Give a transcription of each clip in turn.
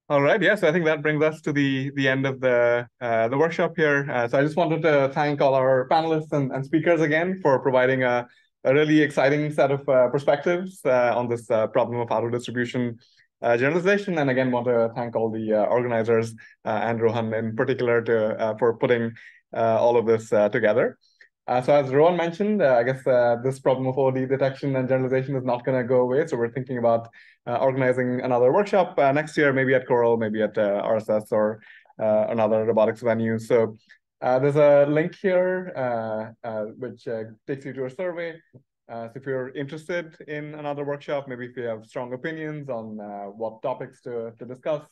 All right. Yes, I think that brings us to the end of the workshop here. So I just wanted to thank all our panelists and speakers again for providing a really exciting set of perspectives on this problem of auto distribution generalization. And again, want to thank all the organizers and Rohan in particular for putting all of this together. So as Rohan mentioned, I guess this problem of OOD detection and generalization is not going to go away. So we're thinking about organizing another workshop next year, maybe at CoRL, maybe at RSS or another robotics venue. So there's a link here which takes you to a survey. So if you're interested in another workshop, maybe if you have strong opinions on what topics to discuss,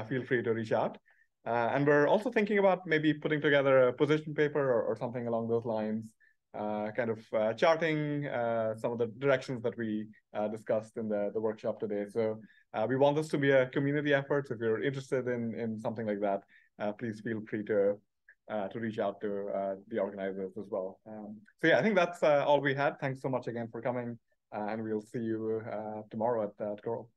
feel free to reach out. And we're also thinking about maybe putting together a position paper or something along those lines, kind of charting some of the directions that we discussed in the workshop today. So we want this to be a community effort. So if you're interested in something like that, please feel free to reach out to the organizers as well. So yeah, I think that's all we had. Thanks so much again for coming, and we'll see you tomorrow at CoRL.